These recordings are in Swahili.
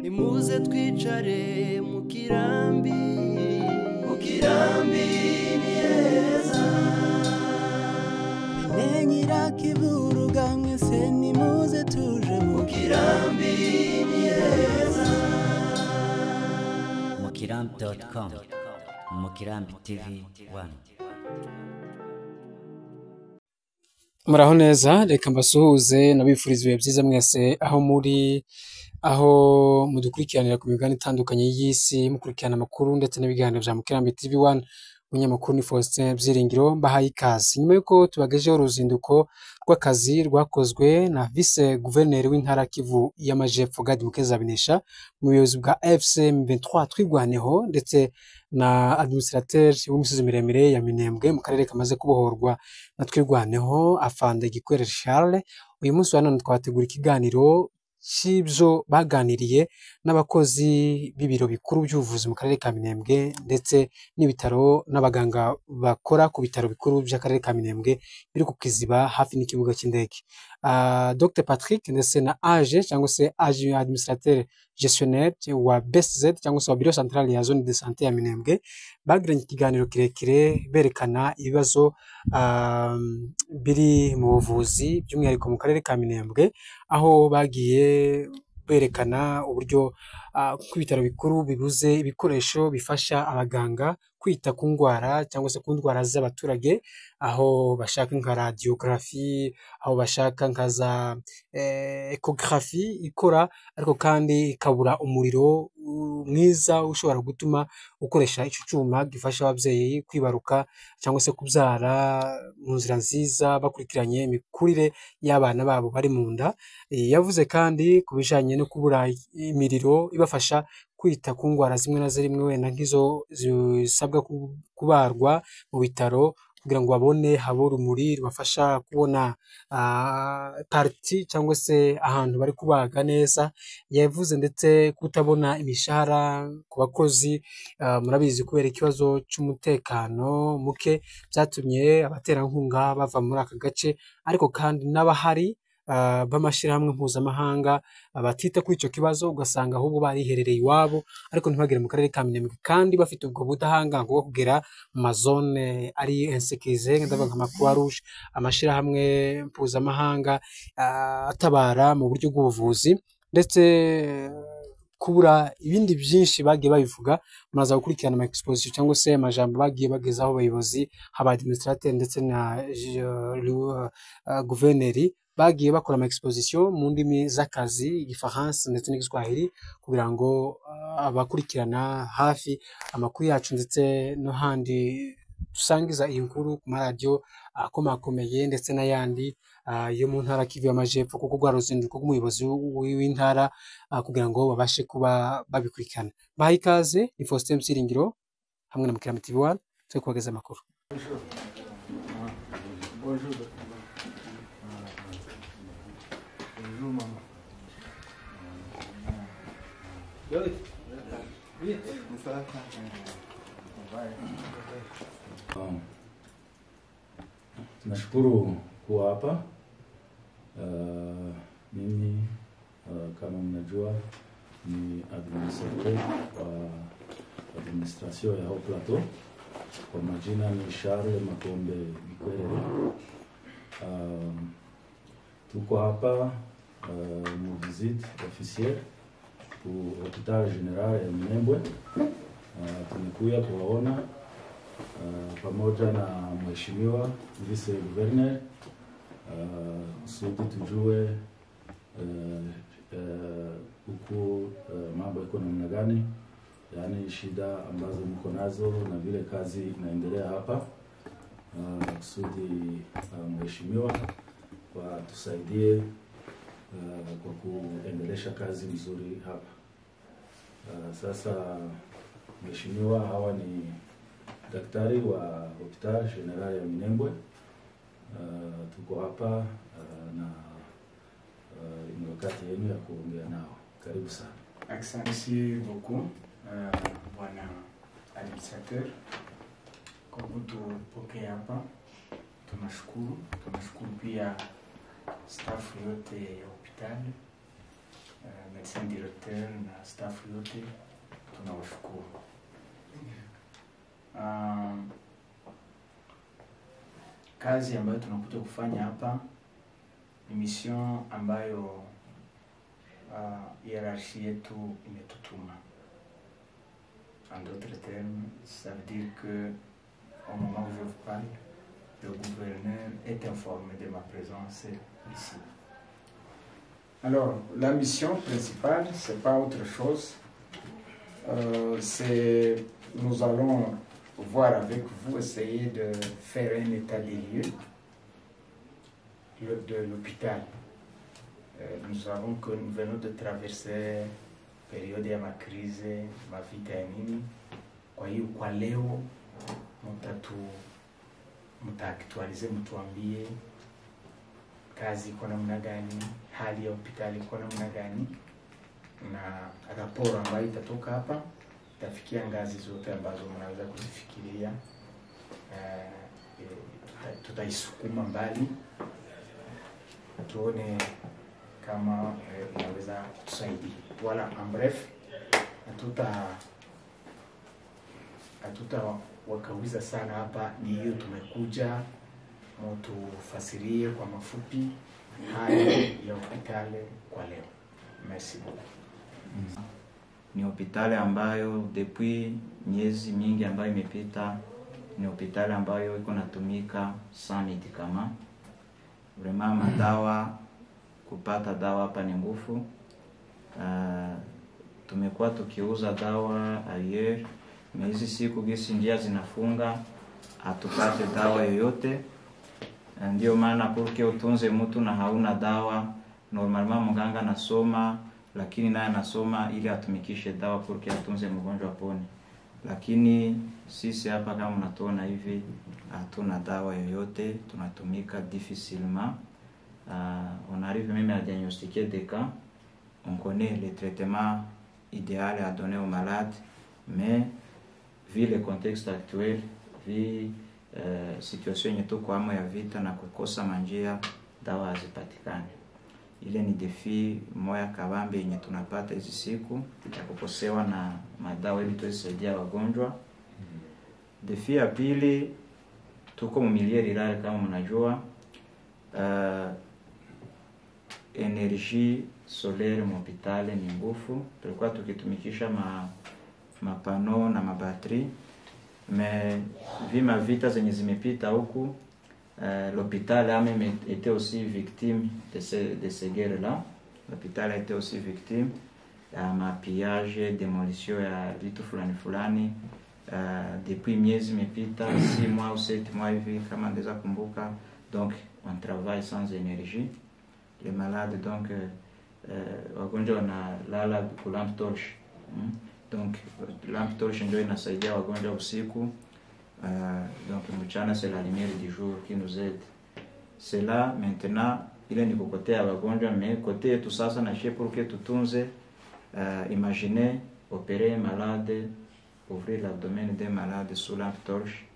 nimuze twicare mu kirambi ni heza bimenyera kivuruga mwese nimuze tuje mu kirambi ni heza mukirambi.com Mukirambi TV 1. Muraho neza, reka mbasuhuze nabifuriza ibihe byiza mwese aho mudukurikiranira ku migabane itandukanye y'isi, mukurikirana amakuru ndetse n'ibiganiro bya Mukirambi TV 1. Umunyamakuru ni Faustin Byiringiro, mbahaye ikaze. Nyuma y'uko tubagejeho uruzinduko rw'akazi rwakozwe na vice guverineri w'intara Kivu y'Amajepfo Gadi Mukezabinesha mu buyobozi bwa FCM 23 Twigwaneho ndetse na administrateur w'imisozi miremire ya Minembwe mu karere kamaze kubohorwa na Twigwaneho Afande Gikwere Charles. Uyu munsi wa none twategura ikiganiro cy'ibyo baganiriye n'abakozi b'ibiro bikuru by'ubuvuzi mu karere ka Minembwe ndetse n'ibitaro n'abaganga bakora ku bitaro bikuru by'akarere ka Minembwe biri ku Kiziba hafi n'ikibuga cy'indege. Dr Patrick ndetse na AG cyangwa se AG administrateur gestionnaire wa BSZ cyangwa se wa Bureau Central ya Zone de Santé ya Minembwe bagiranye ikiganiro kirekire berekana ibibazo biri mu buvuzi by'umwihariko mu karere ka Minembwe, aho bagiye berekana uburyo kw'ibitaro bikuru bibuze ibikoresho bifasha abaganga kwita ku ndwara cyangwa se ku ndwara z'abaturage, aho bashaka nka radiography, aho bashaka nka za ecography ikora ariko kandi ikabura umuriro mwiza ushobora gutuma ukoresha icyo cyuma gifasha ababyeyi kwibaruka cyangwa se kubyara mu nzira nziza bakurikiranye imikurire y'abana babo bari mu nda. Yavuze kandi ku bijyanye no kubura imiriro ibafasha kwita ku ndwara zimwe na zimwe wenda nk'izo zisabwa kubarwa mu bitaro kugira ngo babone haba urumuri rubafasha kubona pariti cyangwa se ahantu bari kubaga neza. Yavuze ndetse kutabona imishahara ku bakozi, murabizi kubera ikibazo cy'umutekano muke byatumye abaterankunga bava muri aka gace, ariko kandi n'abahari b'amashyirahamwe mpuzamahanga batita kuri icyo kibazo ugasanga ahubwo bariherereye iwabo ariko ntibagere mu karere ka Minembwe kandi bafite ubwo budahangarwa bwo kugera mu mazone ari insekirize ndavuga nka Croix Rouge, amashyirahamwe mpuzamahanga atabara mu buryo bw'ubuvuzi ndetse kubura ibindi byinshi bagiye babivuga. Muraza gukurikirana ama exposition cyangwa se amajambo bagiye bagezaho abayobozi haba administrateur ndetse na guverineri bagiye bakora ama exposition mu ndimi z'akazi Igifaransa ndetse n'Igiswahili kugira ngo abakurikirana hafi amakuru yacu ndetse no handi dusangiza iyi nkuru ku maradiyo akomakomeye ndetse n'ayandi yo mu ntara Kivu y'Amajepfo kuko rwa ruzinduko rw'umuyobozi w'intara kugira ngo babashe kuba babikurikirana. Bahaye ikaze, ni Faustin Byiringiro hamwe na Mukirambi TV 1 turi kubageza amakuru. Nashukuru kuwa hapa. Mimi kama mnajua ni administrateur wa administration ya Haut Plateau. Kwa majina ni Charles Makombe Gikwere. Tuko hapa mu visite officielle pour Hopital General ya Minembwe. Tumekuja kuwaona pamoja na mheshimiwa vice governor kusudi tujue huku mambo iko namna gani, yani shida ambazo mko nazo na vile kazi inaendelea hapa, kusudi mheshimiwa kwa tusaidie kwa kuendelesha kazi nzuri hapa. Sasa mheshimiwa, hawa ni daktari wa Hopital General ya Minembwe. Tuko hapa na ni wakati yenu ya kuongea nao. Karibu sana. Merci beaucoup bwana administrateur kwa kutupokea hapa. Tunashukuru pia staff yote ya hospitali, medecin directeur directeur na staff yote tunawashukuru. Kazi ambayo tunakuja kufanya hapa ni mission ambayo hierarchie yetu imetutuma. En d'autres termes, ça veut dire que au moment où je vous parle, le gouverneur est informé de ma présence ici. Alors, la mission principale, c'est pas autre chose. Nous allons voir avec vous, essayer de faire un état des lieux de l'hôpital. Nous savons que nous venons de traverser période ya makrize mavita ya nini. Kwa hiyo kwa leo mtaaktualize, mtuambie kazi iko namna gani, hali ya hospitali iko namna gani, na raporo ambayo itatoka hapa itafikia ngazi zote ambazo mnaweza kuzifikiria. Tutaisukuma mbali tuone kama inaweza kutusaidia. Wala en bref, hatuta wakawiza sana hapa, ni hiyo tumekuja mtufasirie kwa mafupi hali ya hospitali kwa leo. Merci beaucoup. Ni hospitali ambayo depuis miezi mingi ambayo imepita, ni hospitali ambayo iko natumika sans médicament. Vraiment madawa, kupata dawa hapa ni nguvu. Tumekuwa tukiuza dawa ayer, hizi siku gesi njia zinafunga, hatupate dawa yoyote. Ndio maana porque utunze mtu na hauna dawa, normalement mganga nasoma, lakini naye anasoma ili atumikishe dawa porque atunze mgonjwa pone. Lakini sisi hapa kama mnatuona hivi, hatuna dawa yoyote, tunatumika difficilement. On arrive même à diagnostiquer des cas. On connaît le traitement idéal à donner aux malades, mais vu le contexte actuel, vu situation yetu kwa ya vita na kukosa manjia, dawa hazipatikani. Ile ni defi moya kabambe yenye tunapata hizi siku ya kukosewa na madawa ili tuwasaidia wagonjwa. Defi ya pili, tuko milieu rural kama mnajua. Energie solaire mhopitale ni nguvu. Tulikuwa tukitumikisha mapano na mabatri, mais vima vita zenye zimepita huku, l'hôpital a même été aussi victime de ces guerres-là. L'hôpital a été aussi victime ya mapillages, démolition ya vitu fulani. Depuis miezi imepita 6 mois ou 7 mois hivi kama ndeza kumbuka. Donc on travaille sans énergie. Les malades donc wagonjwa na lala ku lampe torche. Donc lampe torche ndio inasaidia wagonjwa usiku. Donc mchana c'est la lumière du jour qui nous aide. C'est là maintenant ile ni kokote ya wagonjwa, mais côté yetu sasa na chez pour que tutunze. Imaginez opérer un malade, ouvrir l'abdomen d'un malade sous lampe torche.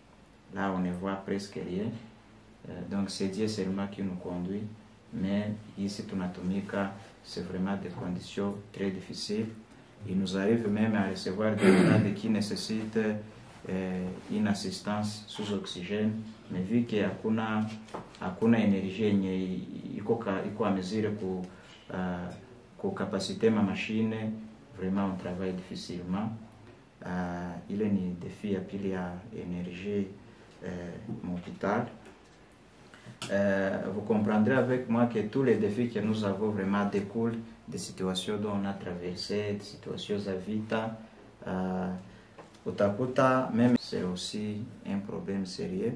Là on ne voit presque rien. Donc c'est Dieu seulement qui nous conduit. Mais ici tunatumika, c'est vraiment des conditions très difficiles. Il nous arrive même à recevoir des malades qui nécessitent une assistance sous oxygène, mais vu que hakuna énergie yenye iko à mesure ku capacité ma machine, vraiment on travaille difficilement. Il est ni défi à pile à énergie mon hôpital. Vous comprendrez avec moi que tous les défis que nous avons vraiment découlent des situations dont on a traversé, des situations à vita. Utakuta, même c'est aussi un problème sérieux.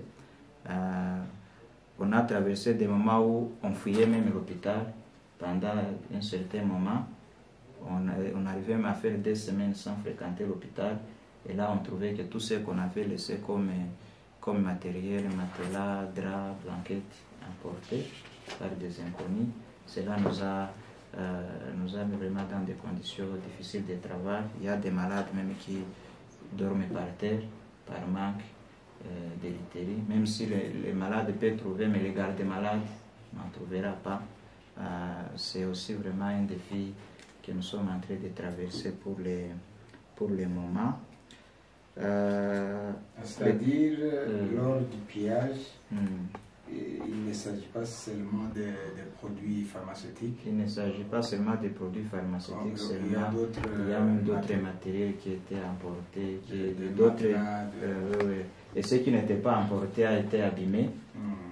On a traversé des moments où on fuyait même l'hôpital pendant un certain moment. On arrivait même à faire 2 semaines sans fréquenter l'hôpital. Et là, on trouvait que tout ce qu'on avait laissé comme matériel, matelas, draps, blanquettes emportés par des inconnus, cela nous a mis vraiment dans des conditions difficiles de travail. Il y a des malades même qui dorment par terre par manque de literie. Même si les malades peuvent trouver, mais les gardes malades n'en trouvera pas. C'est aussi vraiment un défi que nous sommes en train de traverser pour le moment. C'est-à-dire, lors du pillage, il ne s'agit pas seulement des produits pharmaceutiques. Il ne s'agit pas seulement des produits pharmaceutiques, Il y a même d'autres matériels qui étaient emportés, et ce qui n'était pas emporté a été abîmé.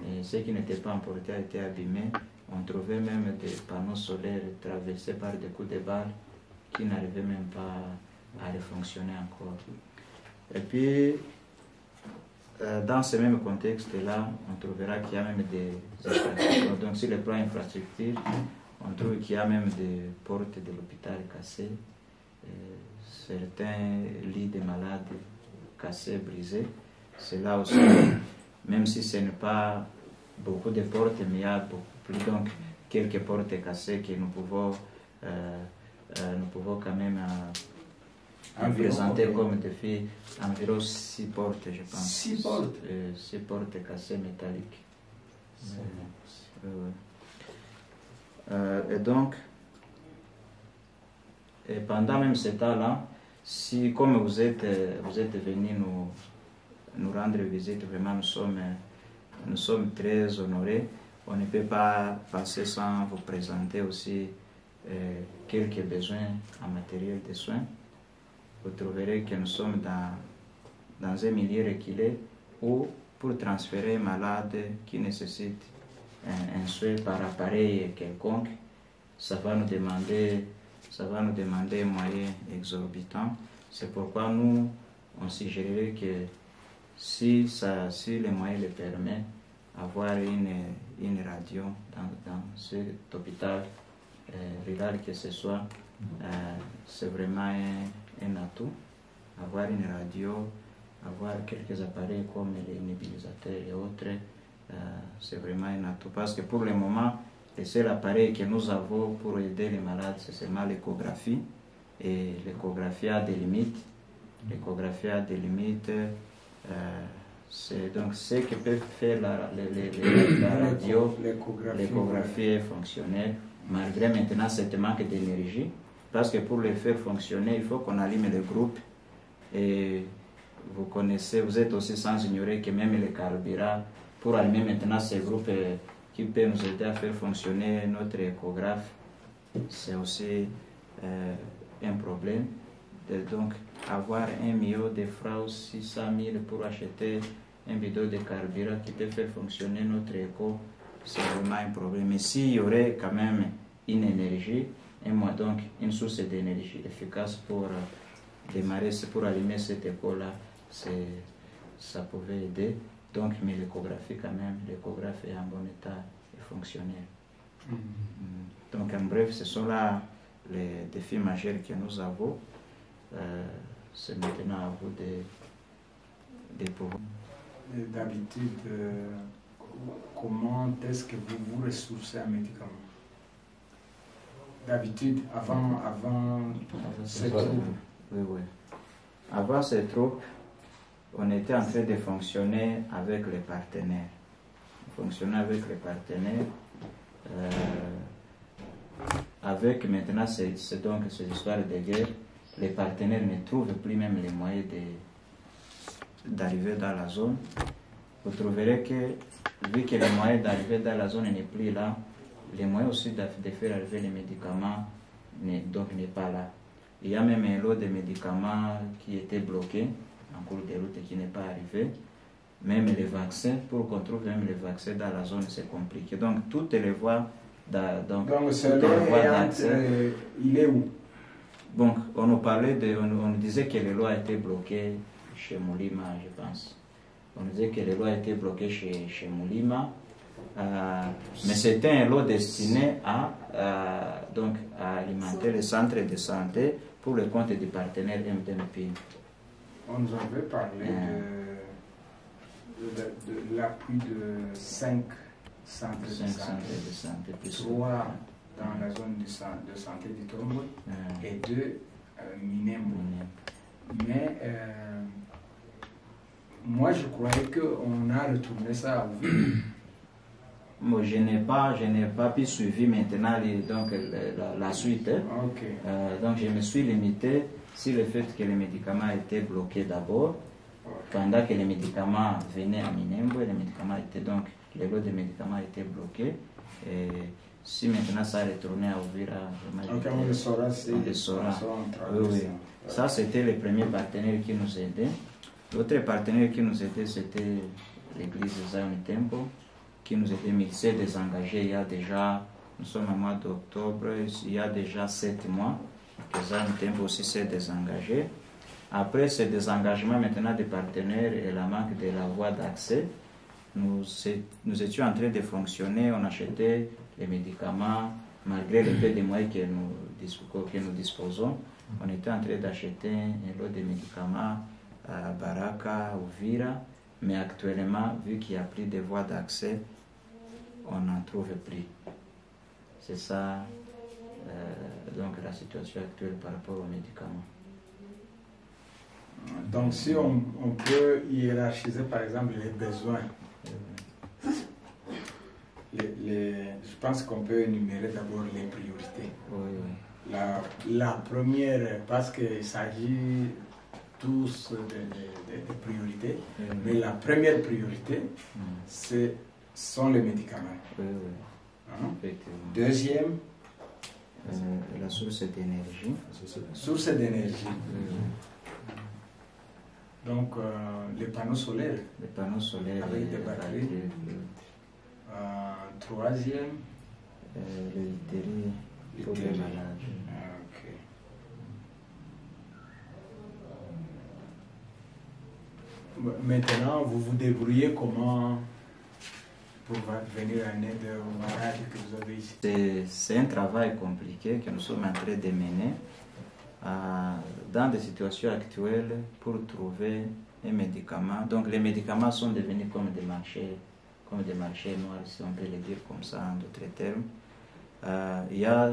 Et ce qui n'était pas emporté a été abîmé. On trouvait même des panneaux solaires traversés par des coups de balles qui n'arrivaient même pas à refonctionner encore. Et puis, dans ce même contexte-là, on trouvera qu'il y a même des infrastructures. Donc, sur le plan infrastructure, on trouve qu'il y a même des portes de l'hôpital cassées, certains lits de malades cassés, brisés. C'est là aussi, même si ce n'est pas beaucoup de portes, mais il y a beaucoup plus, donc quelques portes cassées que nous pouvons quand même présenter comme défi. Environ 6 portes, je pense. 6 portes 6 portes cassées métalliques. Et donc, et pendant même ce temps-là, si comme vous êtes venu nous rendre visite, vraiment nous sommes très honorés. On ne peut pas passer sans vous présenter aussi quelques besoins en matériel de soins. Vous trouverez que nous sommes dans un milieu reculé où, pour transférer un malade qui nécessite un soin par appareil quelconque, ça va nous demander un moyen exorbitant. C'est pourquoi nous, on suggérerait que si les moyens le permettent, avoir une radio dans cet hôpital rural que ce soit, c'est vraiment un atout. Avoir une radio, avoir quelques appareils comme les nébulisateurs et autres, c'est vraiment un atout. Parce que pour le moment, le seul appareil que nous avons pour aider les malades, c'est seulement l'échographie. Et l'échographie a des limites. L'échographie a des limites. C'est donc ce que peut faire la radio, l'échographie est fonctionnelle, malgré maintenant ce manque d'énergie. Parce que pour le faire fonctionner, il faut qu'on allume le groupe. Et vous connaissez, vous êtes aussi sans ignorer que même le carburant, pour allumer maintenant ce groupe qui peut nous aider à faire fonctionner notre échographe, c'est aussi un problème. Donc, avoir 1 million de francs ou 600 000 pour acheter un bidon de carburant qui peut faire fonctionner notre écho, c'est vraiment un problème. Mais s'il y aurait quand même une énergie, donc une source d'énergie efficace pour démarrer, pour allumer cet écho-là, ça pouvait aider. Donc, mais l'échographie quand même, l'échographe est en bon état et fonctionnel. Donc, en bref, ce sont là les défis majeurs que nous avons. C'est maintenant à vous de pouvoir. D'habitude, comment est-ce que vous vous ressourcez en médicaments? D'habitude, avant cette troupe. Oui. Avant cette troupe, on était en train de fonctionner avec les partenaires. Avec maintenant, c'est donc cette histoire de guerre, les partenaires ne trouvent plus même les moyens d'arriver dans la zone. Vous trouverez que, vu que les moyens d'arriver dans la zone n'est plus là, les moyens aussi de faire arriver les médicaments n'est pas là. Il y a même un lot de médicaments qui étaient bloqués en cours de route et qui n'est pas arrivé. Même les vaccins, pour qu'on trouve même les vaccins dans la zone, c'est compliqué. Donc, toutes les voies d'accès. Il est où? Donc, on nous disait que le lot a été bloqué chez Moulima, je pense. On nous disait que le lot a été bloqué chez Moulima. Mais c'était un lot destiné à alimenter les centres de santé pour le compte du partenaire MDMP. On nous avait parlé de l'appui de 5 centres de santé. 3 dans la zone de santé du Tombo et 2 Minembo. Mais moi je croyais qu'on a retourné ça à Ouville. Moi, je n'ai pas pu suivre maintenant donc, la suite. Ok. Donc je me suis limité sur le fait que les médicaments étaient bloqués d'abord. Pendant que les médicaments venaient à Minembwe, les médicaments étaient donc, les lots de médicaments étaient bloqués. Et si maintenant ça a retourné à Uvira, Ok, on le saura si on le saura. Oui, Oui. Ça, c'était le premier partenaire qui nous aidait. L'autre partenaire qui nous aidait, c'était l'église de Zion Temple, qui nous aidait, mais il s'est désengagé il y a déjà, nous sommes au mois d'octobre, il y a déjà 7 mois que Zion Temple aussi s'est désengagé. Après ce désengagement maintenant des partenaires et la manque de la voie d'accès, nous étions en train de fonctionner, on achetait les médicaments, malgré le peu de moyens que nous disposons, on était en train d'acheter un lot de médicaments à Baraka, Uvira, mais actuellement, vu qu'il n'y a plus de voies d'accès, on n'en trouve plus. C'est ça, donc la situation actuelle par rapport aux médicaments. Donc si on peut hiérarchiser par exemple les besoins, je pense qu'on peut énumérer d'abord les priorités. Oui. La première, parce qu'il s'agit tous de priorités, mais la première priorité, sont les médicaments. Oui. Hein? Effectivement. Deuxième, la source d'énergie. source d'énergie. Donc, les panneaux solaires. Les panneaux solaires. Avec des batteries. Troisième. Le littérie pour les malades. Ok. Maintenant, vous vous débrouillez comment pour venir en aide aux malades que vous avez ici? C'est un travail compliqué que nous sommes en train de mener. Dans des situations actuelles, pour trouver un médicament. Donc les médicaments sont devenus comme des marchés noirs, si on peut le dire comme ça en d'autres termes. Il y a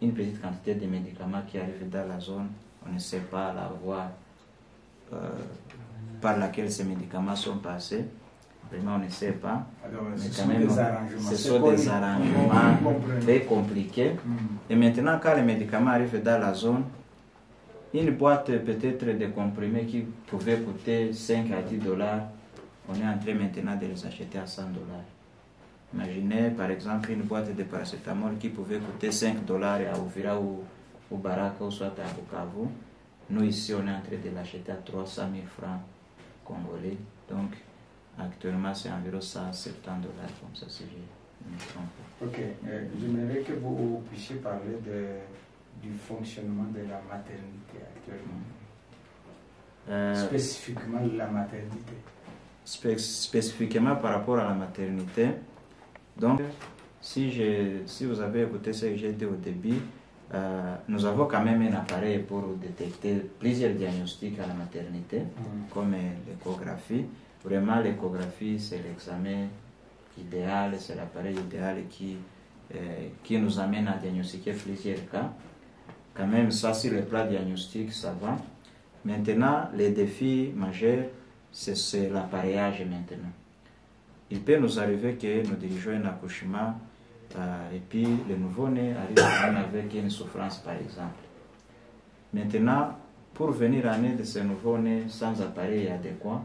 une petite quantité de médicaments qui arrivent dans la zone. On ne sait pas la voie par laquelle ces médicaments sont passés. Vraiment, on ne sait pas. Alors, mais ce quand sont même, des arrangements. ce sont des arrangements très compliqués. Et maintenant, quand les médicaments arrivent dans la zone, une boîte peut-être de comprimés qui pouvait coûter 5 à 10 dollars, on est en train maintenant de les acheter à 100 dollars. Imaginez par exemple une boîte de paracétamol qui pouvait coûter 5 dollars à Uvira ou Baraka ou soit à Bukavu. Nous ici on est en train de l'acheter à 300 000 francs congolais. Donc actuellement c'est environ 170 dollars comme ça si je ne me trompe pas. Ok, j'aimerais que vous puissiez parler du fonctionnement de la maternité actuellement. Spécifiquement la maternité. Spécifiquement par rapport à la maternité. Donc, si vous avez écouté ce que j'ai dit au début, nous avons quand même un appareil pour détecter plusieurs diagnostics à la maternité, comme l'échographie. Vraiment, l'échographie, c'est l'examen idéal, c'est l'appareil idéal qui nous amène à diagnostiquer plusieurs cas. Quand même, ça, sur le plan diagnostic, ça va. Maintenant, les défis majeurs, c'est l'appareillage maintenant. Il peut nous arriver que nous dirigeons un accouchement et puis le nouveau-né arrive même avec une souffrance, par exemple. Maintenant, pour venir en aide de ce nouveau-né sans appareil adéquat,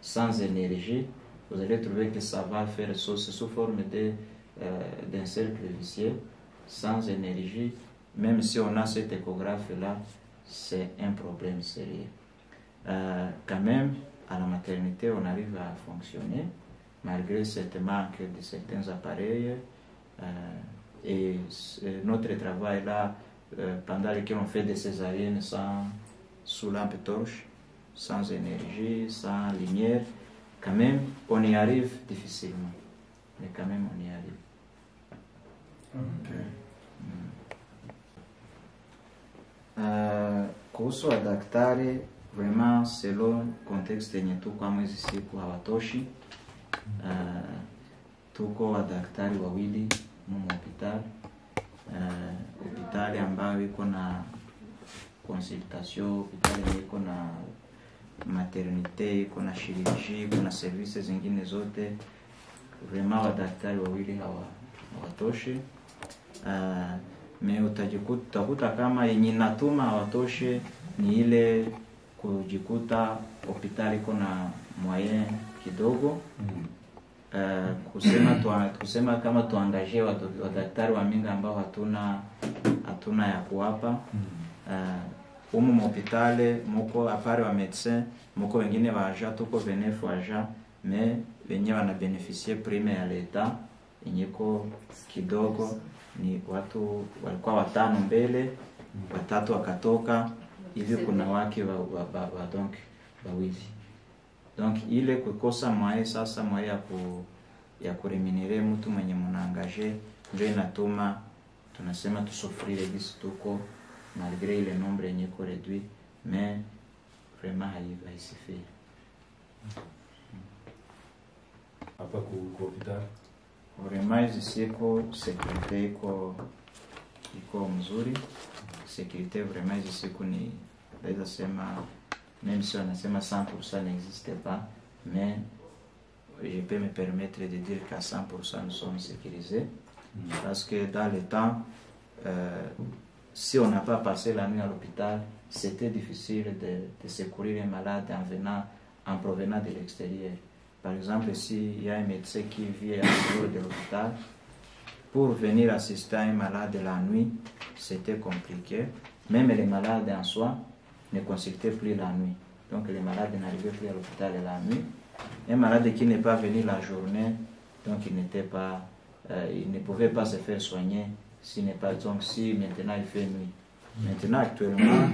sans énergie, vous allez trouver que ça va faire sous forme d'un cercle vicieux, sans énergie. Même si on a cet échographe-là, c'est un problème sérieux. Quand même, à la maternité, on arrive à fonctionner, malgré ce manque de certains appareils. Et notre travail là, pendant lequel on fait des césariennes sous lampe torche, sans énergie, sans lumière, quand même, on y arrive difficilement. Mais quand même, on y arrive. Okay. Kuhusu wadaktari, vraiment selon contexte yenye tuko ama hizi siku hawatoshi. Tuko wadaktari wawili mumu hospitali ambayo iko na consultation, hospitali iko na maternité, iko na chirurgie, iko na services zingine zote. vraiment wadaktari wawili hawatoshi. Me utakuta kama yenye natuma hawatoshe ni ile kujikuta hospitali iko na moyen kidogo. Kusema kama tuangaje wadaktari wa mingi ambao hatuna ya kuwapa. Umu hospitali muko apare wa médecin, muko wengine waja tuko benef waja, me wenye wana beneficie prime ya leta inyeko kidogo. Ni watu walikuwa 5 mbele, 3 wakatoka hivi, kuna wake wa donc bawili. Donc ile kukosa mwae sasa mwae ya kuremunere mtu mwenye mnaangaje ndio inatuma tunasema tusofrire bisi tuko malgré le nombre yenye ko réduit, mais vraiment haisifiri. Hapa ku hospitali Vraiment hizi siku sécurité iko mzuri. Sécurité vraiment hizi siku ni naweza sema, même si on asema 100% n'existe pas, mais je peux me permettre de dire qu'à 100% nous sommes sécurisés. Parce que dans le temps, si on n'a pas passé la nuit à l'hôpital, c'était difficile de secourir un malade en provenant de l'extérieur. Par exemple, s'il y a un médecin qui vit à dehors de l'hôpital, pour venir assister à un malade la nuit, c'était compliqué. Même les malades en soi ne consultaient plus la nuit. Donc les malades n'arrivaient plus à l'hôpital la nuit. Un malade qui n'est pas venu la journée, donc il ne pouvait pas se faire soigner si maintenant il fait nuit. Maintenant, actuellement,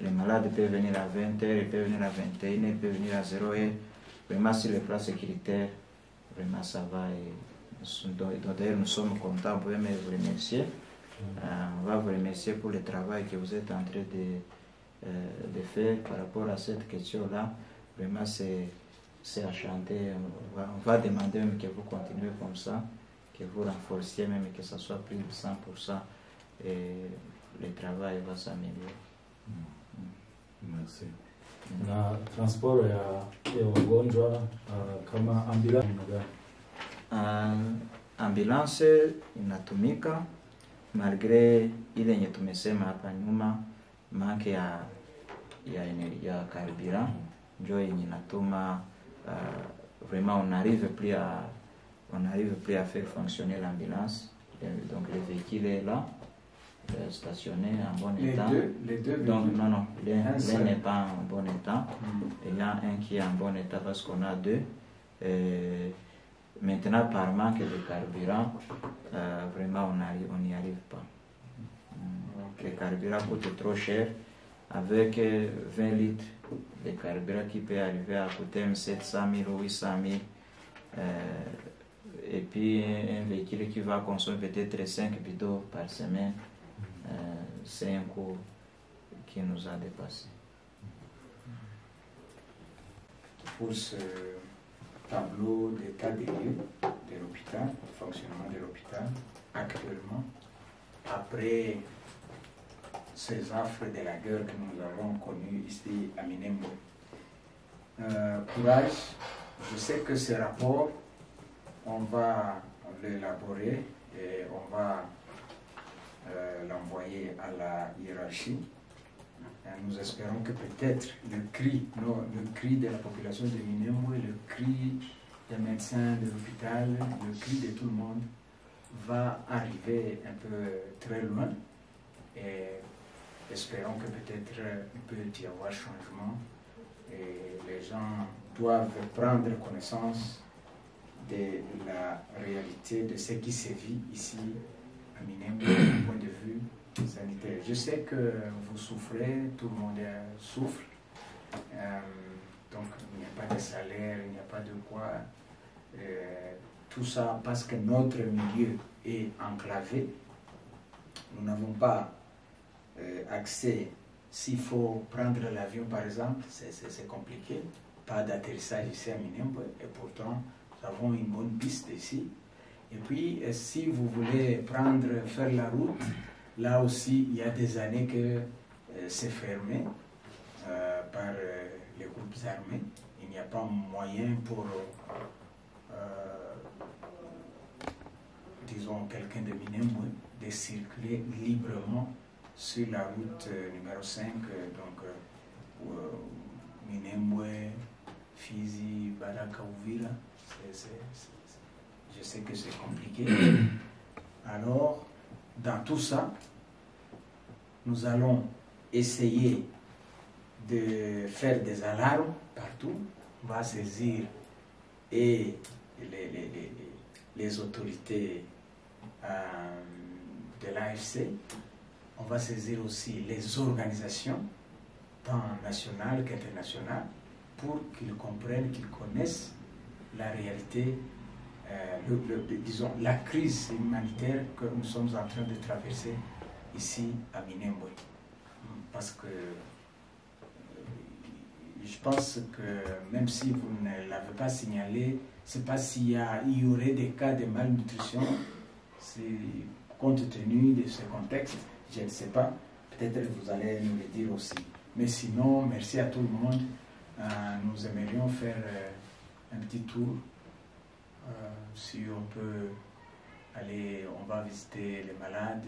les malades peuvent venir à 20h, ils peuvent venir à 21h, ils peuvent venir à 0h. Vraiment, sur les plans sécuritaires, vraiment ça va. D'ailleurs, nous sommes contents, vous pouvez vous remercier. On va vous remercier pour le travail que vous êtes en train de faire par rapport à cette question-là. Vraiment, c'est à chanter. On va demander même que vous continuez comme ça, que vous renforciez même, que ça soit plus de 100%, et le travail va s'améliorer. Merci. Na transport ya wagonjwa kama ambulance ambulance inatumika malgré ile yenye tumesema hapa nyuma, manke ya carburant ndio yenye inatuma vraiment on n'arrive plus à faire fonctionner l'ambulance. Donc le véhicule est là, stationné en bon état. Les deux Donc non, l'un n'est pas en bon état. Il y a un qui est en bon état parce qu'on a deux. Maintenant, par manque de carburant, vraiment on n'y arrive pas. Le carburant coûte trop cher. Avec 20 litres de carburant qui peut arriver à coûter 700 000 ou 800 000. Et puis un véhicule qui va consommer peut-être 5 bidons par semaine, c'est un coût qui nous a dépassé. Pour ce tableau d'état des lieux de l'hôpital, du fonctionnement de l'hôpital, actuellement, après ces affres de la guerre que nous avons connues ici à Minembwe. Courage, je sais que ce rapport, on va l'élaborer et on va l'envoyer à la hiérarchie. Nous espérons que peut-être le cri de la population de Minembwe, le cri des médecins de l'hôpital, le cri de tout le monde va arriver un peu très loin. Et espérons que peut-être il peut y avoir changement et les gens doivent prendre connaissance de la réalité de ce qui se vit ici à Minembwe du point de vue sanitaire. Je sais que vous souffrez, tout le monde souffre, donc il n'y a pas de salaire, il n'y a pas de quoi. Tout ça parce que notre milieu est enclavé. Nous n'avons pas accès, s'il faut prendre l'avion par exemple, c'est compliqué. Pas d'atterrissage ici à Minembwe et pourtant nous avons une bonne piste ici. Et puis si vous voulez faire la route, là aussi il y a des années que c'est fermé par les groupes armés. Il n'y a pas moyen pour disons quelqu'un de Minembwe, de circuler librement sur la route numéro 5, Minembwe, Fizi, Baraka, Uvira. Je sais que c'est compliqué. Alors, dans tout ça, nous allons essayer de faire des alarmes partout. On va saisir et les autorités de l'AFC. On va saisir aussi les organisations, tant nationales qu'internationales, pour qu'ils comprennent, qu'ils connaissent la réalité, disons, la crise humanitaire que nous sommes en train de traverser ici à Minembwe. Parce que je pense que même si vous ne l'avez pas signalé, c'est pas s'il y aurait des cas de malnutrition, compte tenu de ce contexte, je ne sais pas, peut-être vous allez nous le dire aussi. Mais sinon, merci à tout le monde. Nous aimerions faire un petit tour. Si on peut aller, on va visiter les malades,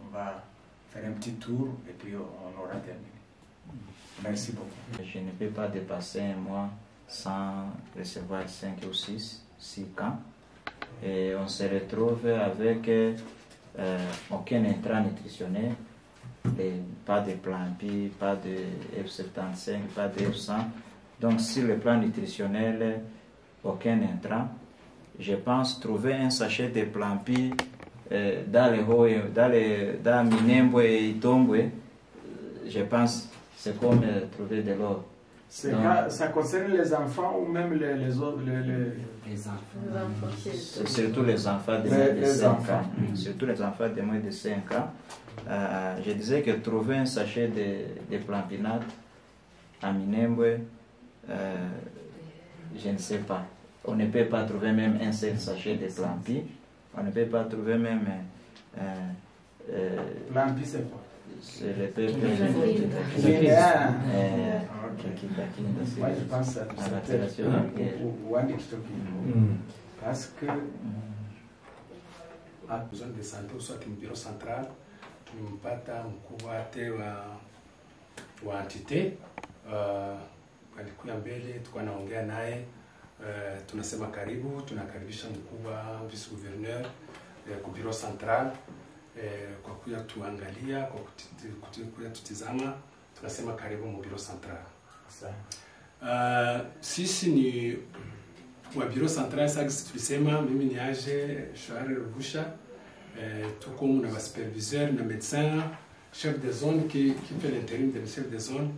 on va faire un petit tour et puis on aura terminé. Merci beaucoup. Je ne peux pas dépasser un mois sans recevoir 5 ou 6 cas. Et on se retrouve avec aucun intrant nutritionnel, pas de plan P, pas de F75, pas de F100. Donc sur le plan nutritionnel, aucun intrant. Je pense trouver un sachet de plan P dans Minembwe et Itombwe, je pense c'est comme trouver de l'or. Ça concerne les enfants ou même les autres les enfants. Surtout les enfants de moins de 5 ans. Surtout les enfants de moins de 5 ans. Je disais que trouver un sachet de plampinate à Minembwe, je ne sais pas. On ne peut pas trouver même un seul sachet de Plampi. On ne peut pas trouver même... Plampi, c'est quoi? C'est le peuple... Moi, je pense à parce que... a besoin de santé soit mu bureau central tulimpata mkuu wate wa entite alikuwa mbele, tulikuwa naongea naye, tunasema karibu, tunakaribisha mkuu wa vice gouverneur kwa bureau central kwa kuja tuangalia, kwa kuja tutizama, tunasema karibu mu bureau central. Sisi ni wa bureau central. Sasa tulisema mimi ni age Shwari Rugusha, tuko na ba superviseur na médecin chef de zone qui fait l'intérim de chef de zone,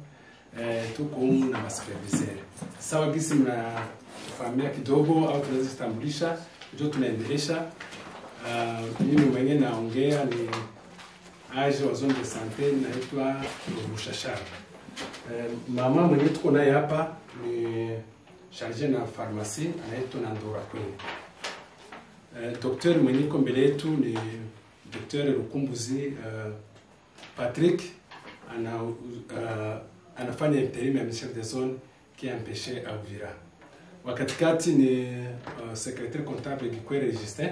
tuko na ba superviseur. Sawa gisi mna familia kidogo au tunazitambulisha, ndio tunaendelesha. Mimi mwenyewe naongea ni age wa zone de santé naitwa Rugusha. Mama mwenyewe tuko naye hapa ni chargé na pharmacie anaitwa Nandora Queen. Docteur mwenye iko mbele yetu ni Dr. Rukumbuzi Patrick, anafanya interim ya chef de zone qui est empêché à Uvira. Wakatikati ni secrétaire comptable Gikwere Justin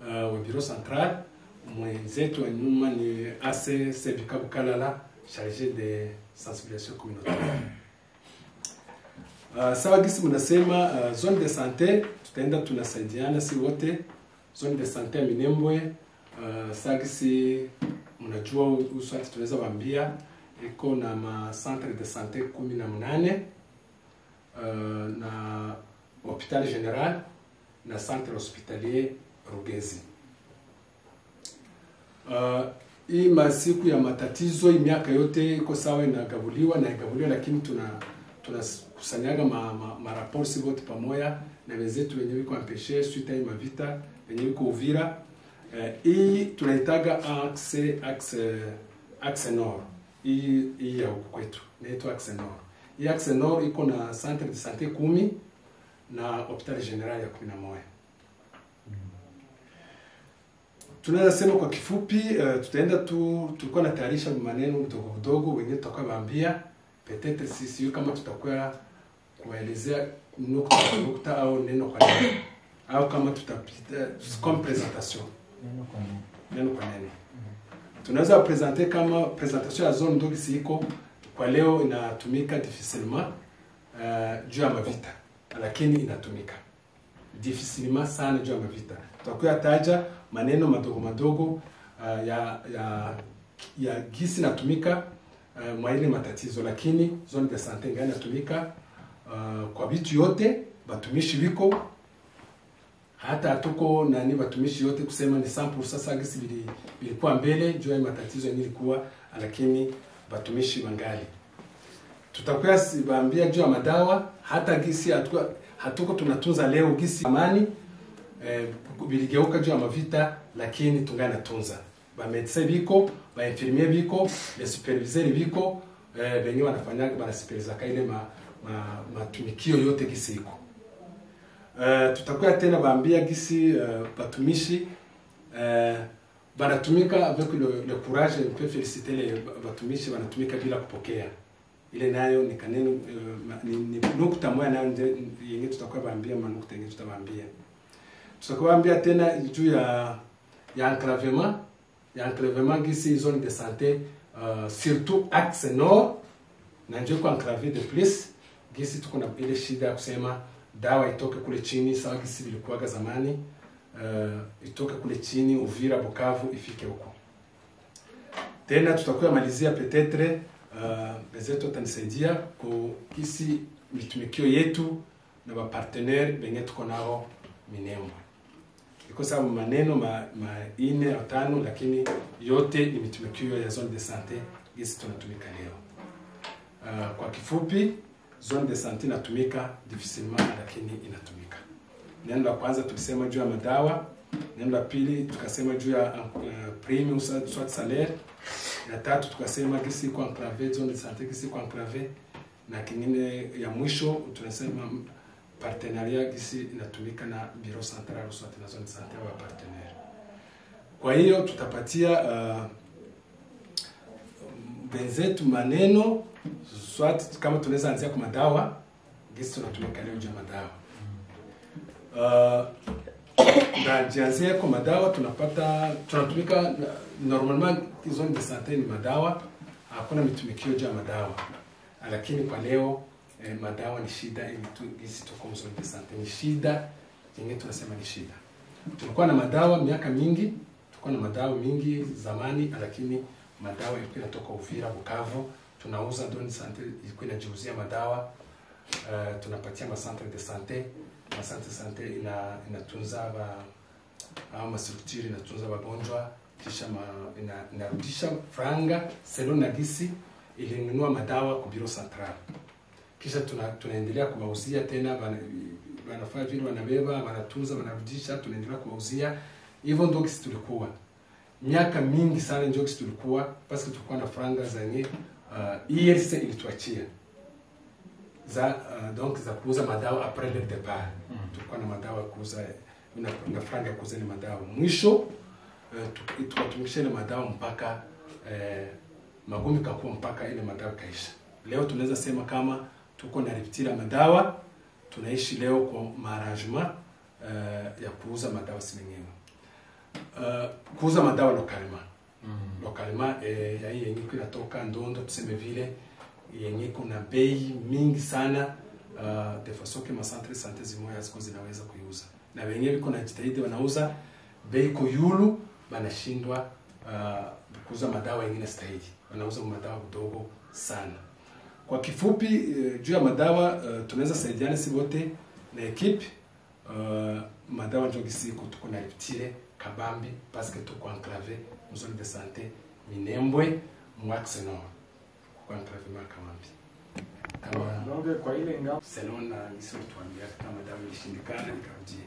wa bureau central. Mwenzetu wa nyuma ni AC Sebika Bukalala, chargé de sensibilisation communautaire. Sawa gisi mnasema zone de santé, tutaenda tunasaidiana si wote. Zone de santé ya Minembwe, sawa gisi mnajua uswati tunaweza waambia iko na ma centre de santé 18 na hôpital général na centre hospitalier Rugezi. Hii masiku ya matatizo miaka yote iko sawa inagabuliwa, lakini tunakusanyaga maraporti wote pamoja na wenzetu wenye wiko empêché suite ya mavita wenye wiko Uvira. Hii tunaitaga axe nord. Hii ya huku kwetu inaitwa axe nord. Hii axe nord iko na centre de santé 10 na hopital general ya 11. Tunaweza sema kwa kifupi, tutaenda tulikuwa na tayarisha maneno mdogo wenyewe tutakuwa baambia, peut-être sisi kama tutakuwa kuelezea nukta kwa nukta au neno kwa neno, au kama tutapita comme présentation, neno kwa neno. Tunaweza presenter kama presentation ya zone ndogo siko kwa leo inatumika difficilement juu ya mavita, lakini inatumika difficilement sana juu ya mavita. Tutakuwa taja maneno madogo madogo ya gisi natumika mwa ile matatizo, lakini zone de santé ngani natumika kwa vitu yote batumishi biko, hata tuko nani batumishi yote kusema ni 100% sasa gisi bilikuwa mbele juu ya matatizo nilikuwa, lakini batumishi wangali. Tutakuwa sibambia juu ya madawa, hata gisi hatuko tunatunza leo gisi amani biligeuka juu ya mavita, lakini tungana tunza ba medecin biko, ba infirmier biko, les superviseurs biko, benye wanafanya bana supervisa kaile matumikio yote gisi iko. Tutakuwa tena baambia gisi batumishi banatumika avec le courage, on peut féliciter les batumishi banatumika bila kupokea. Ile nayo ni kaneno ni nukta moja nayo yenye tutakuwa baambia, manukta yenye tutabaambia. Tutakuwa baambia tena juu ya enclavement gisi zone de santé, surtout axe nord na ndio kwa enclavé de plus gisi tuko na ile shida ya kusema dawa itoke kule chini sawa gisi vilikuwa zamani, itoke kule chini Uvira Bukavu ifike huko. Tena tutakuwa malizia peut-être bezeto tanisaidia kwa kisi mitumikio yetu na ba partenaire benye tuko nao Minembwe. Iko sababu maneno ine au tano, lakini yote ni mitumikio ya zone de santé gisi tunatumika leo. Kwa kifupi, zone de santé inatumika difficilement, lakini inatumika. Neno la kwanza tulisema juu ya madawa, neno la pili tukasema juu ya prime soit salaire, ya tatu tukasema gisi kwa enclavé zone de santé gisi kwa enclavé, na kingine ya mwisho tunasema partenariat gisi inatumika na bureau central soit na zone de santé wa partenaire. Kwa hiyo tutapatia benzetu maneno soit kama tunaweza anzia kwa madawa gisi tunatumika leo juu ya madawa. Na jianzia kwa madawa tunatumika normalement zone de santé ni madawa, hakuna mitumikio juu ya madawa. Lakini kwa leo madawa ni shida, ili gisi tuko zone de santé ni shida, yenyewe tunasema ni shida. Tulikuwa na madawa miaka mingi, tulikuwa na madawa mingi zamani, lakini madawa ilikuwa inatoka Uvira Bukavu, tunauza zone de santé ilikuwa inajiuzia madawa, tunapatia ma centre de santé, ma centre de santé inatunza ma structure inatunza wagonjwa, kisha inarudisha franga selon na gisi ilinunua madawa kwa bureau central. Kisha tunaendelea kuwauzia tena, wanafanya vile, wanabeba, wanatunza, wanarudisha, tunaendelea kuwauzia. Hivyo ndio gisi tulikuwa miaka mingi sana, ndio gisi tulikuwa parce que tulikuwa na franga zenye IRC ilituachia donc za kuuza madawa après le départ. Tulikuwa na madawa kuuza na franga kuuza ni madawa. Mwisho tukatumikisha ile madawa mpaka magumi kakuwa mpaka ile madawa kaisha. Leo tunaweza sema kama tuko na riptira madawa, tunaishi leo kwa maarrangement ya kuuza madawa simenyewe. Kuuza madawa localement ya hii yenye inatoka Ndondo tuseme vile, yenye kuna bei mingi sana, de façon que ma centre de santé zimoya ziko zinaweza kuiuza. Na wenyewe kuna jitahidi wanauza bei kwa yulu, banashindwa kuuza madawa yenye stahili. Wanauza madawa kidogo sana. Kwa kifupi juu ya madawa tunaweza saidiana si wote na equipe madawa ndio gisiko tuko na riptire kabambi parce que tuko enclavé mu zone de santé Minembwe mwaxe nord kwa enclavé kabambi. Kama Donc kwa ile ngao selon na gisiko tuambia kama madawa ilishindikana nikarudie.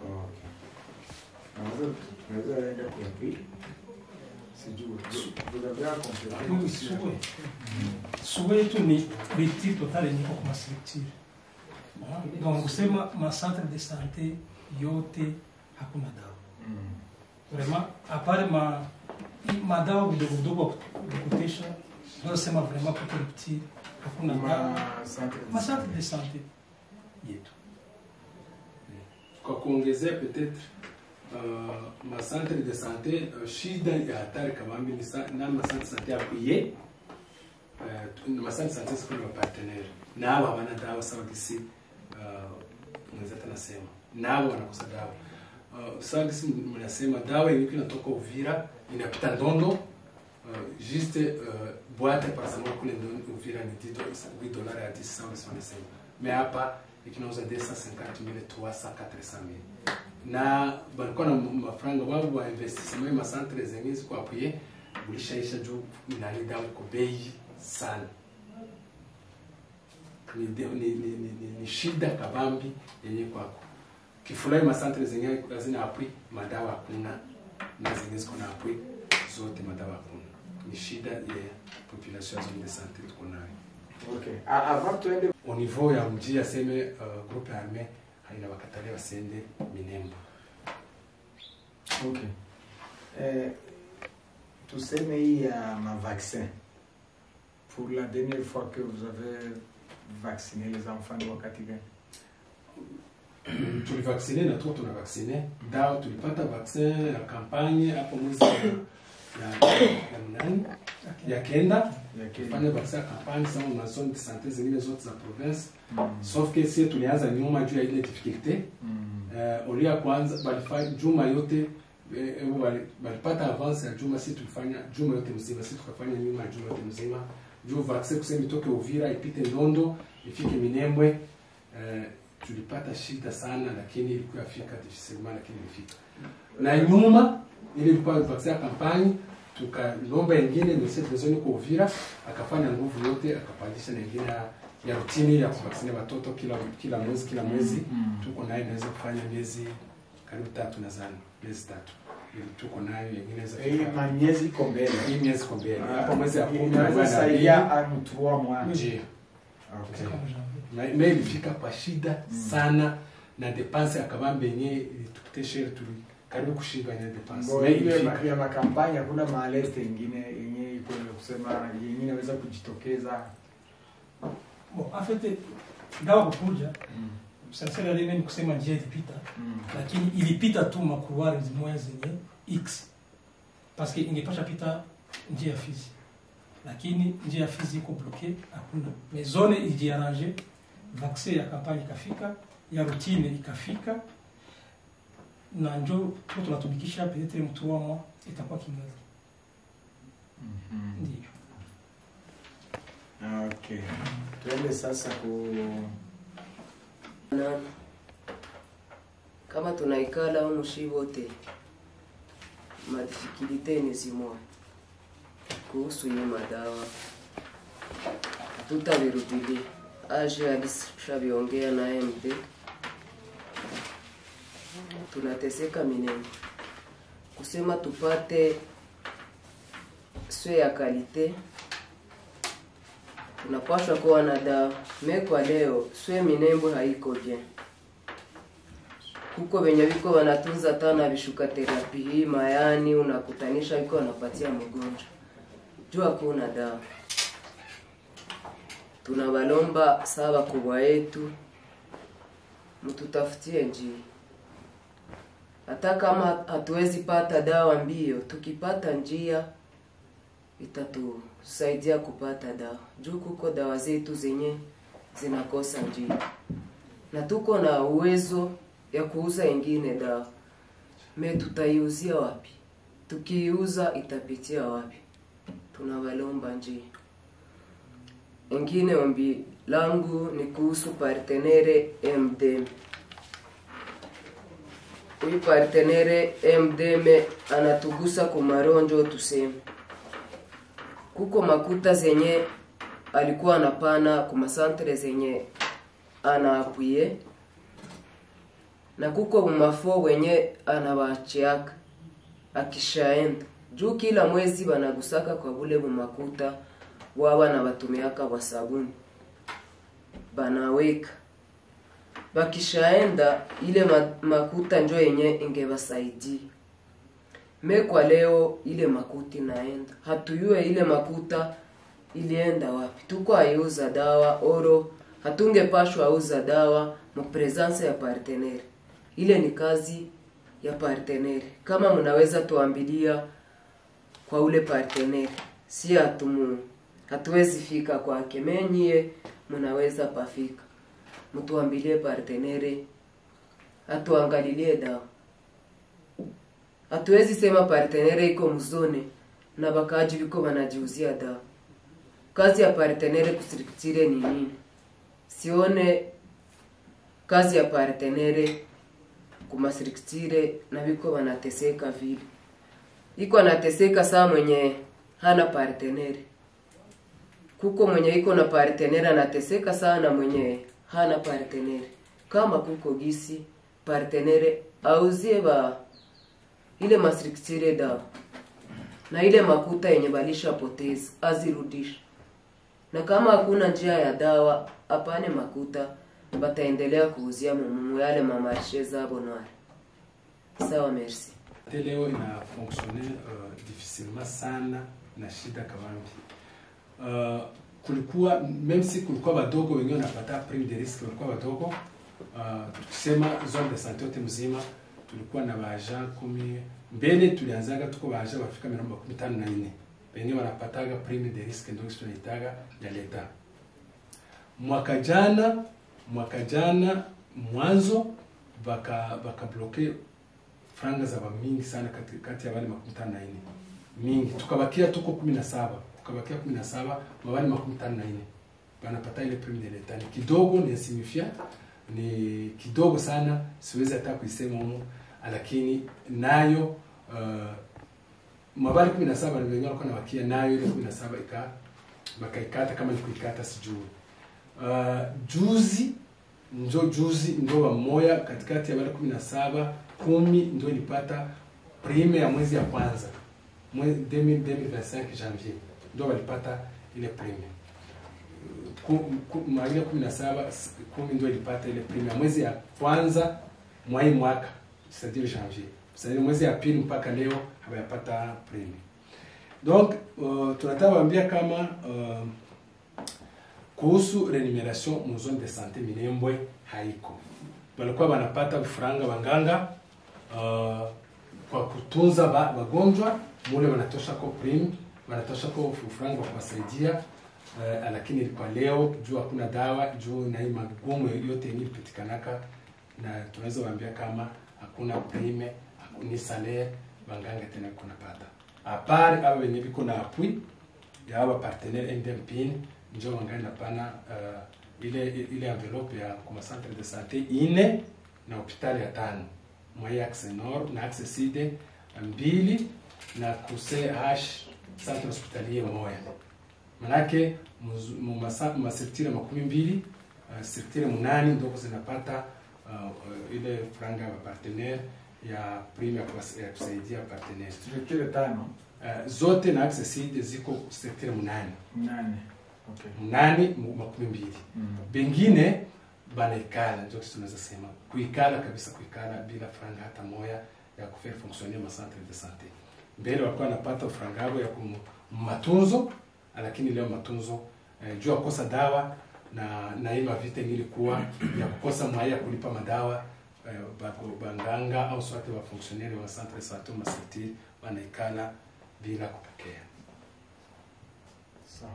Okay. Naweza enda kwa pili. Suwe yetu ni riti totale niko kwa structure. Donc kusema ma centre de santé yote hakuna dawa. Vraiment à part madawa vidogo kutesha, ndio sema vraiment kwa riti hakuna dawa. Ma centre de santé yetu. Kwa kuongezea peut-être ma centre de santé shida ya hatari kabambi ni na ma centre de santé apuye ma centre de santé c'est comme partenaire na hawa wana dawa sawa kisi mwenzetu anasema na hawa wanakosa dawa sawa kisi mnasema dawa ilikuwa inatoka Uvira inapita Ndondo juste boîte par exemple kule Uvira ni $10 à 10 wanasema mais hapa ikinauza 250,000 300,000 400,000 na balikuwa na mafranga wao wa investissement ma centre zenye ziko apuye bulishaisha juu inali dawa kwa bei sana ni shida kabambi yenye kwako kifulai ma centre zenye lazina apui madawa hakuna na zenye ziko na apui zote madawa hakuna ni shida ya population zone de santé tuko nayo. Okay. Avant tuende au niveau ya mji aseme groupe armé haina wakatalia wasende Minembwe. Okay. Tuseme hii ya mavaccin. Pour la dernière fois que vous avez vacciné les enfants de wakati gani? Tulivaccine na tuko tunavaccine. Dawa tulipata vaccin ya kampanye hapo mwezi ya nani? Ya kenda. Tulifanya vaccin ya kampanye sama na zone de santé zingine zote za province. Sauf que si tulianza nyuma juu ya ile difficulté. Olia kwanza balifanya juma yote walipata avance ya juma, si tulifanya juma yote mzima, si tukafanya nyuma juma yote mzima juu vaccin kusema itoke Uvira ipite Ndondo ifike Minembwe. Tulipata shida sana, lakini ilikuwa fika difficilement, lakini ilifika. Na nyuma ile ilikuwa vaccin ya kampanye, tukalomba nyingine monsieur Trezoni kwa Uvira akafanya nguvu yote akapandisha na nyingine ya rutini ya kuvaccine watoto kila mwezi. Tuko naye naweza kufanya miezi karibu 3 nadhani, miezi 3 ili tuko nayo nyingine za miezi kombele. Hii miezi kombele hapo mwezi ya 10 inaweza saidia amtua mwanji. Okay. Na ilifika kwa shida sana na depense akabambe yenyewe tukiteshe tuli karibu kushindwa yenyewe depense. Na ile ya makampanya kuna maalerte nyingine yenyewe iko kusema yenyewe inaweza kujitokeza. Bon, en fait dawa kukuja sasa ile ni kusema njia ilipita lakini ilipita tu makuruari zimoya zenye X parce que ingepasha pita njia Fizi lakini njia Fizi iko bloqué hakuna mais zone ilijiarrange vaccin ya kampanye ikafika ya routine ikafika na njo tunatumikisha peut-être mtuamo itakuwa kingazi. Ndio. Okay. Tuende sasa kama tunaikala au mushi wote madifikilite ni zimoa kuhusu hii madawa tutavirudili aje alishaviongea na MD tunateseka Minembwe kusema tupate swe ya kalite tunapaswa kuwa na dawa mekwa leo swe Minembwe haiko bien kuko venye viko wanatunza tana vishuka terapi hii mayani unakutanisha viko wanapatia mgonjwa jua kuna dawa tunabalomba sawa kubwa yetu mtutafutie njia hata kama hatuwezi pata dawa mbio tukipata njia itatusaidia kupata dawa juu kuko dawa zetu zenye zinakosa njia na tuko na uwezo ya kuuza ingine dawa me tutaiuzia wapi tukiuza itapitia wapi tunabalomba njia ingine ombi langu ni kuhusu partenere MDM huyu partenere MDM anatugusa kumaronjo tuseme kuko makuta zenye alikuwa anapana kuma centre zenye anaapuye na kuko umafo wenye anabachiaka akishaenda juu kila mwezi banagusaka kwa bule bumakuta waba na batumiaka wa sabuni banaweka bakishaenda ile makuta njo yenye ingebasaidia mekwa leo ile makuti naenda hatuyue ile makuta ilienda wapi tuko ayuza dawa oro hatungepashwa auza dawa mpresence ya partenaire. Ile ni kazi ya partenaire. Kama mnaweza tuambilia kwa ule partenaire, si hatuwezi fika kwake, menyie mnaweza pafika, mtuambilie partenaire atuangalilie dawa. Hatuwezi sema partenaire iko mzone na bakaji biko banajiuzia dawa. Kazi ya partenaire kustrictire ni nini? Sione kazi ya partenaire kumastrictire na biko banateseka vile. Iko anateseka saa mwenye hana partenaire. Kuko mwenye iko na partenaire anateseka sana mwenye hana partenaire. Kama kuko gisi partenaire auzie ile mastrictire dawa na ile makuta yenye balisha poteza azirudisha. Na kama hakuna njia ya dawa, apane makuta, bataendelea kuuzia yale mamarshe zabo noir. Sawa, merci. Leo ina fonctionner difficilement sana na shida kabambi. Kulikuwa même si kulikuwa badogo wengi wanapata prime de risque, walikuwa badogo. Tukisema zone de santé yote mzima tulikuwa na baja 10. Mbele tulianzaga tuko baja bafika 54. Wengi wanapataga prime de risque, ndio tunaitaga ya leta. Mwaka jana mwanzo baka bloquer franga za mingi sana kati ya wale 54 mingi, tukabakia tuko 17, wale 54 wanapata ile prime de l'etat. Ni kidogo, ni insignifiant, ni kidogo sana, siwezi hata kuisema huko, lakini nayo mabali 17 wale walikuwa nabakia nayo ile 17 bakaikata kama ni kuikata sijui. Juzi ndo moya katikati ya wale 17, 10 ndio ilipata prime ya mwezi ya kwanza, mwezi 2025 janvier ndio walipata ile prime. Mwezi 17, 10 ndio ilipata ile prime ya mwezi ya kwanza mwaka, c'est-à-dire janvier. C'est-à-dire mwezi ya pili mpaka leo hawajapata prime. Donc tunataka kuambia kama kuhusu remuneration mu zone de santé Minembwe haiko. Walikuwa wanapata franga wanganga kwa kutunza wagonjwa, mule wanatosha kwa prime, wanatosha kwa franga kwa kusaidia, lakini kwa leo juu hakuna dawa, juu na hii magumu yote ilipitikanaka, na tunaweza kuambia kama hakuna prime, hakuna salaire wanganga tena kunapata. Apart aba wenye biko na appui ya aba partenaire NDMPIN njo wangana pana ile envelope ya kuma centre de santé ine na hospitali ya 5, moya axe nord na axe sud 2 na kuse H centre hospitalier moya. Manake mu secteur 12 secteur 8 ndio zinapata ile franga ya partenaire ya prime ya kusaidia partenaire. Structure 5 zote na axe sud ziko secteur 8. Okay. 8 12. Bengine banaikala, ndio tunaweza sema kuikala kabisa, kuikala bila franga hata moya ya kufanya fonctionner ma centre de santé. Mbele walikuwa wanapata franga yao ya matunzo, lakini leo matunzo juu kukosa dawa na ile vita ilikuwa ya kukosa mwaya kulipa madawa, banganga au sote wa fonctionnaire wa centre de santé ma cité banaikala bila kupokea. Sawa.